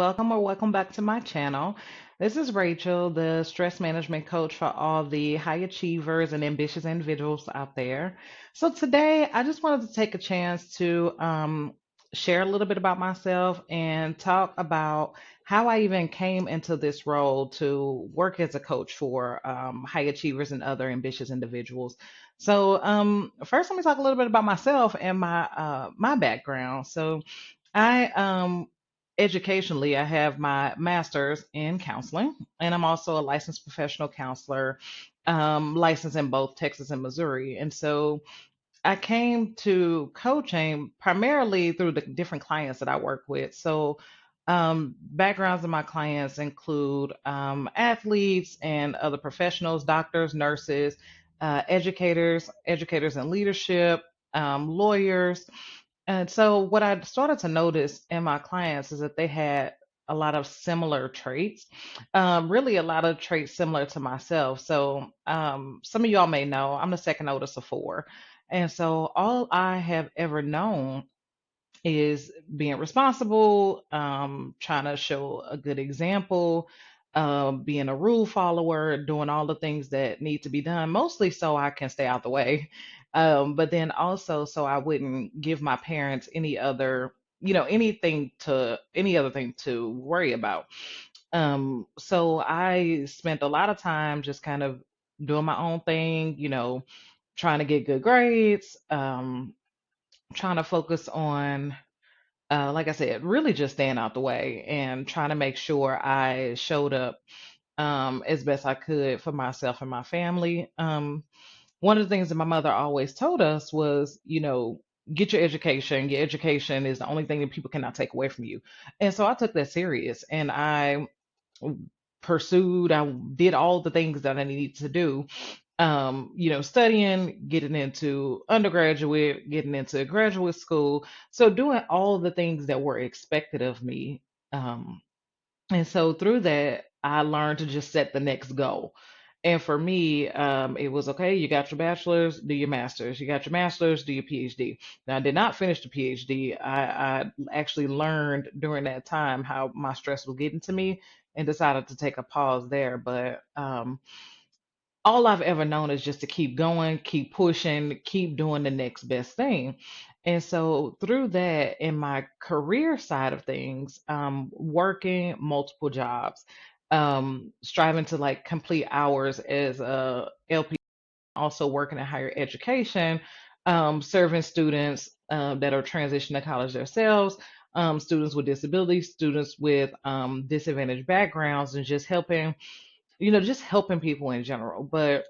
welcome or welcome back to my channel. This is Rachel, the stress management coach for all the high achievers and ambitious individuals out there. So today, I just wanted to take a chance to share a little bit about myself and talk about how I even came into this role to work as a coach for high achievers and other ambitious individuals. So first, let me talk a little bit about myself and my background. So I educationally, I have my master's in counseling, and I'm also a licensed professional counselor, licensed in both Texas and Missouri. And so I came to coaching primarily through the different clients that I work with. So backgrounds of my clients include athletes and other professionals, doctors, nurses, educators in leadership, lawyers. And so, what I started to notice in my clients is that they had a lot of similar traits, really a lot of traits similar to myself. So, some of y'all may know I'm the second oldest of four. And so, all I have ever known is being responsible, trying to show a good example, being a rule follower, doing all the things that need to be done, mostly so I can stay out the way. But then also so I wouldn't give my parents any other thing to worry about. So I spent a lot of time just kind of doing my own thing, trying to get good grades, trying to focus on like I said, really just staying out the way and trying to make sure I showed up as best I could for myself and my family. One of the things that my mother always told us was, get your education. Your education is the only thing that people cannot take away from you. And so I took that serious and I I did all the things that I needed to do, studying, getting into undergraduate, getting into graduate school. So doing all the things that were expected of me. Um, and so through that, I learned to just set the next goal. And for me, it was okay, you got your bachelor's, do your master's. You got your master's, do your PhD. Now, I did not finish the PhD. I actually learned during that time how my stress was getting to me and decided to take a pause there. But all I've ever known is just to keep going, keep pushing, keep doing the next best thing. And so through that, in my career side of things, working multiple jobs, striving to like complete hours as a LP, also working in higher education, serving students that are transitioning to college themselves, students with disabilities, students with disadvantaged backgrounds, and just helping people in general. But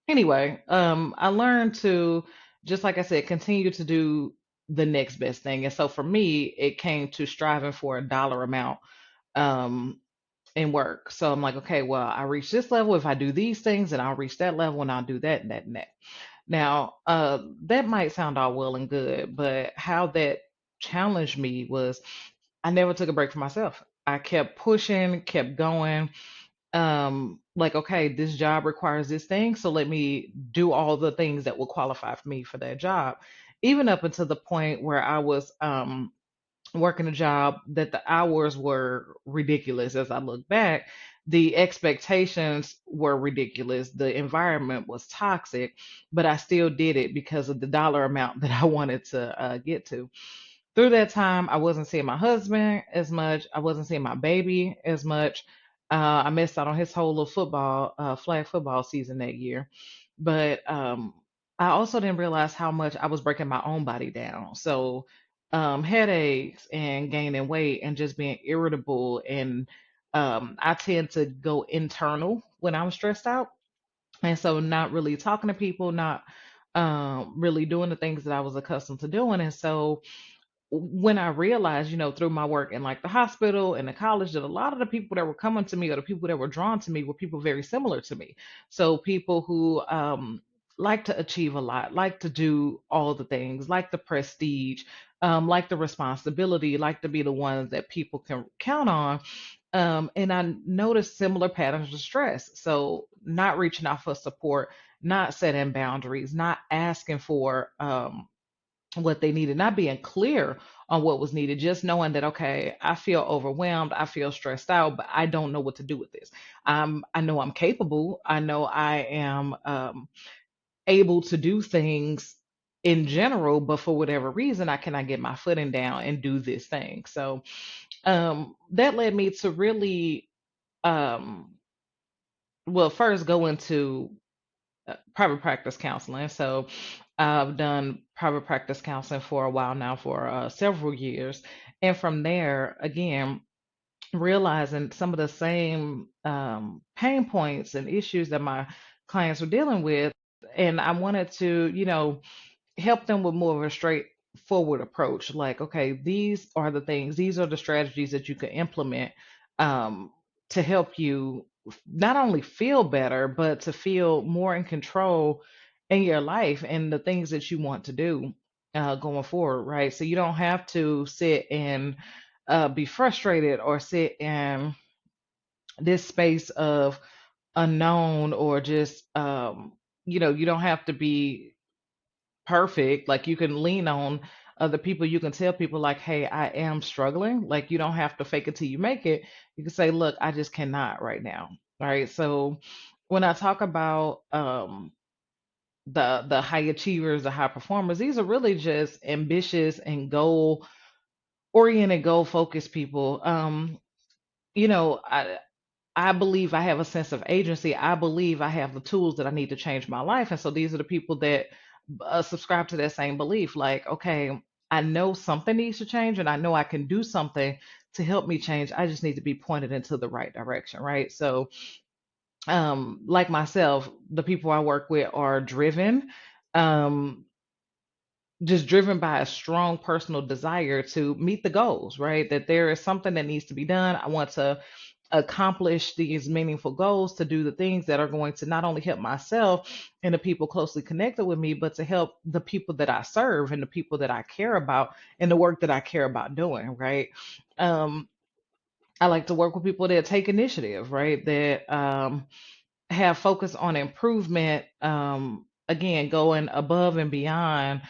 anyway, I learned to, just like I said, continue to do the next best thing. And so for me, it came to striving for a dollar amount um, in work. So I'm like, okay, well, I reach this level. If I do these things, and I'll reach that level, and I'll do that and that and that. Now, that might sound all well and good, but how that challenged me was I never took a break for myself. I kept pushing, kept going, like, okay, this job requires this thing, so let me do all the things that will qualify for me for that job, even up until the point where I was working a job that the hours were ridiculous. As I look back, the expectations were ridiculous, the environment was toxic, but I still did it because of the dollar amount that I wanted to get to. Through that time, I wasn't seeing my husband as much. I wasn't seeing my baby as much. I missed out on his whole little flag football season that year. But I also didn't realize how much I was breaking my own body down. So headaches and gaining weight and just being irritable. And I tend to go internal when I'm stressed out. And so not really talking to people, not really doing the things that I was accustomed to doing. And so when I realized, through my work in like the hospital and the college, that a lot of the people that were coming to me or the people that were drawn to me were people very similar to me. So people who like to achieve a lot, like to do all the things, like the prestige, like the responsibility, like to be the ones that people can count on. And I noticed similar patterns of stress. So not reaching out for support, not setting boundaries, not asking for what they needed, not being clear on what was needed, just knowing that, okay, I feel overwhelmed, I feel stressed out, but I don't know what to do with this. I know I'm capable. I know I am able to do things in general, but for whatever reason, I cannot get my footing down and do this thing. So that led me to really, um, well, first go into private practice counseling. So I've done private practice counseling for a while now, for several years. And from there, again, realizing some of the same pain points and issues that my clients were dealing with. And I wanted to, help them with more of a straightforward approach. Like, okay, these are the things, these are the strategies that you can implement um, to help you not only feel better, but to feel more in control in your life and the things that you want to do going forward, right? So you don't have to sit and be frustrated or sit in this space of unknown or just, you don't have to be perfect. Like you can lean on other people. You can tell people like, "Hey, I am struggling." Like you don't have to fake it till you make it. You can say, "Look, I just cannot right now." All right. So when I talk about the high achievers, the high performers, these are really just ambitious and goal oriented, goal focused people. You know, I believe I have a sense of agency. I believe I have the tools that I need to change my life. And so these are the people that subscribe to that same belief. Like, okay, I know something needs to change and I know I can do something to help me change. I just need to be pointed into the right direction, right? So, like myself, the people I work with are driven, um, just driven by a strong personal desire to meet the goals, right? That there is something that needs to be done. I want to accomplish these meaningful goals, to do the things that are going to not only help myself and the people closely connected with me, but to help the people that I serve and the people that I care about and the work that I care about doing, right? Um, I like to work with people that take initiative, right? That have focus on improvement, again, going above and beyond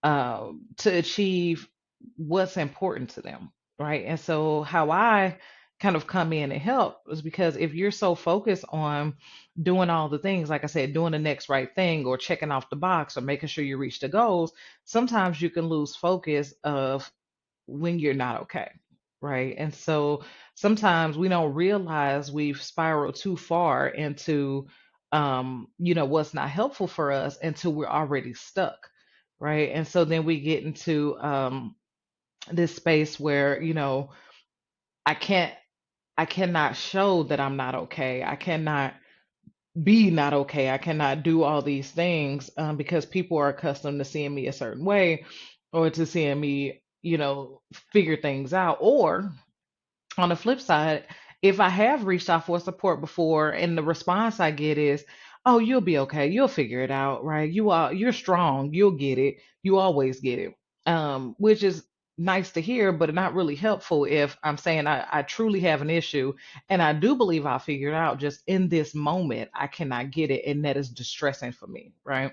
to achieve what's important to them, right? And so, how I kind of come in and help is because if you're so focused on doing all the things, like I said, doing the next right thing or checking off the box or making sure you reach the goals, sometimes you can lose focus of when you're not okay, right? And so sometimes we don't realize we've spiraled too far into what's not helpful for us until we're already stuck, right? And so then we get into this space where, I can't I cannot show that I'm not okay. I cannot be not okay. I cannot do all these things because people are accustomed to seeing me a certain way or to seeing me, figure things out. Or on the flip side, if I have reached out for support before and the response I get is, "Oh, you'll be okay. You'll figure it out, right? You're strong. You'll get it. You always get it." Which is nice to hear, but not really helpful if I'm saying I truly have an issue and I do believe I'll figure it out. Just in this moment, I cannot get it, and that is distressing for me, right?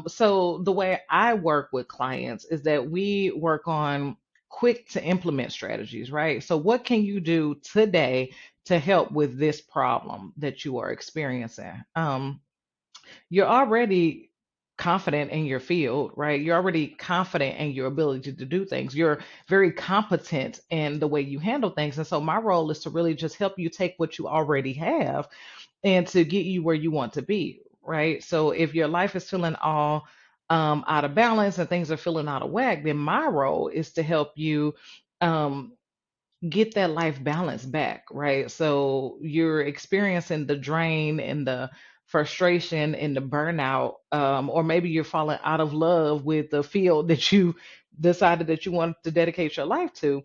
So the way I work with clients is that we work on quick to implement strategies, right? So, what can you do today to help with this problem that you are experiencing? You're already confident in your field, right? You're already confident in your ability to do things. You're very competent in the way you handle things. And so, my role is to really just help you take what you already have and to get you where you want to be, right? So if your life is feeling all out of balance and things are feeling out of whack, then my role is to help you um, get that life balance back, right? So you're experiencing the drain and the frustration and the burnout, or maybe you're falling out of love with the field that you decided that you wanted to dedicate your life to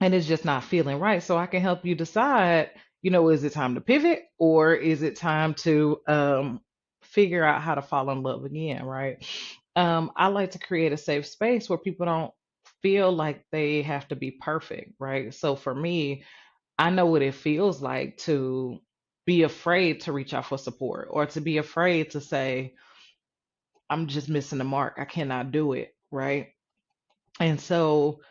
and it's just not feeling right. So I can help you decide, is it time to pivot or is it time to figure out how to fall in love again, right? I like to create a safe space where people don't feel like they have to be perfect, right? So for me, I know what it feels like to be afraid to reach out for support or to be afraid to say, I'm just missing the mark. I cannot do it. right? And so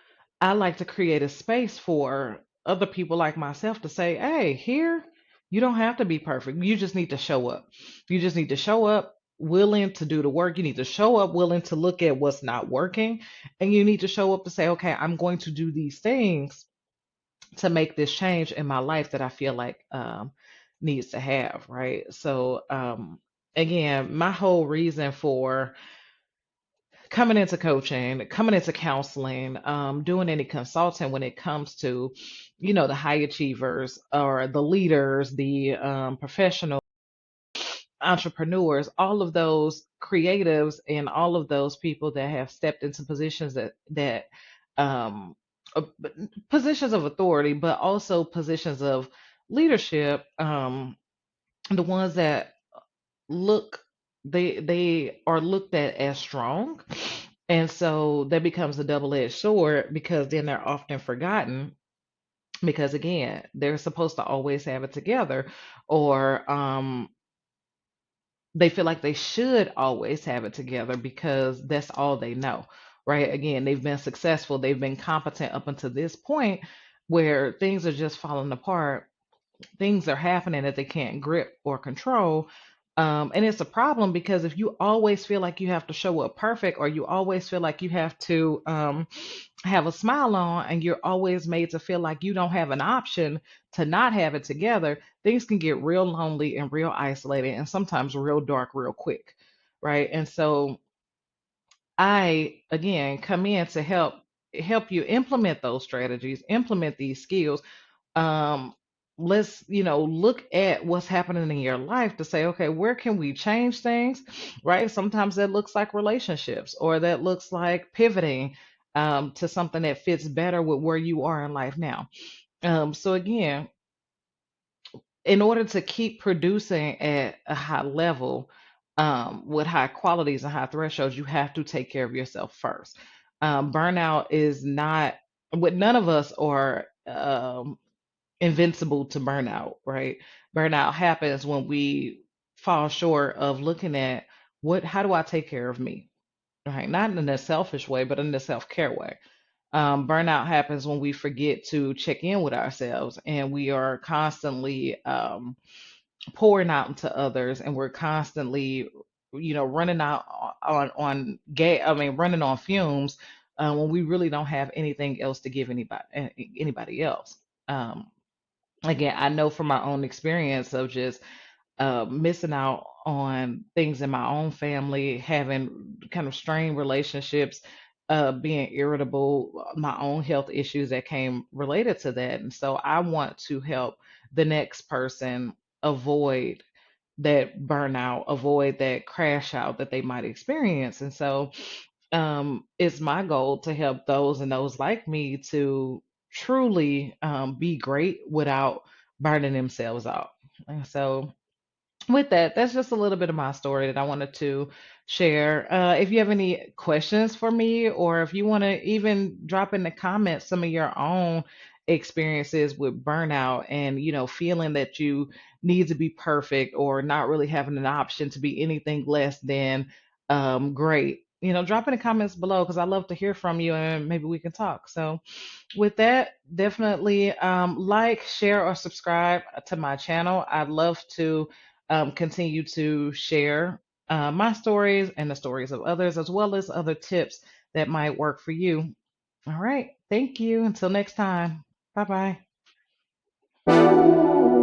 I like to create a space for other people like myself to say, hey, here, you don't have to be perfect. You just need to show up. You just need to show up willing to do the work. You need to show up willing to look at what's not working. And you need to show up to say, okay, I'm going to do these things to make this change in my life that I feel like needs to have, right? So, again, my whole reason for coming into coaching, coming into counseling, doing any consulting when it comes to, the high achievers or the leaders, the professional entrepreneurs, all of those creatives, and all of those people that have stepped into positions that um, uh, positions of authority, but also positions of leadership. The ones that look they are looked at as strong, and so that becomes a double-edged sword because then they're often forgotten because again they're supposed to always have it together, or they feel like they should always have it together because that's all they know, right? Again, they've been successful, they've been competent up until this point where things are just falling apart, things are happening that they can't grip or control. And it's a problem because if you always feel like you have to show up perfect, or you always feel like you have to have a smile on, and you're always made to feel like you don't have an option to not have it together, things can get real lonely and real isolated and sometimes real dark real quick, right? And so I again come in to help you implement those strategies, implement these skills. um let's look at what's happening in your life to say, okay, where can we change things, right? Sometimes that looks like relationships, or that looks like pivoting to something that fits better with where you are in life now. So again, in order to keep producing at a high level, with high qualities and high thresholds, you have to take care of yourself first. Burnout is not, what none of us are invincible to burnout, right? Burnout happens when we fall short of looking at how do I take care of me, right? Not in a selfish way, but in a self care way. Burnout happens when we forget to check in with ourselves, and we are constantly pouring out into others, and we're constantly, running out running on fumes, when we really don't have anything else to give anybody else. Um, Again, I know from my own experience of just missing out on things in my own family, having kind of strained relationships, being irritable, my own health issues that came related to that. And so I want to help the next person avoid that burnout, avoid that crash out that they might experience. And so it's my goal to help those and those like me to truly be great without burning themselves out. And so with that, that's just a little bit of my story that I wanted to share. If you have any questions for me, or if you want to even drop in the comments some of your own experiences with burnout and, feeling that you need to be perfect or not really having an option to be anything less than great, drop in the comments below because I love to hear from you and maybe we can talk. So, with that, definitely like, share, or subscribe to my channel. I'd love to continue to share my stories and the stories of others, as well as other tips that might work for you. All right. Thank you. Until next time. Bye bye.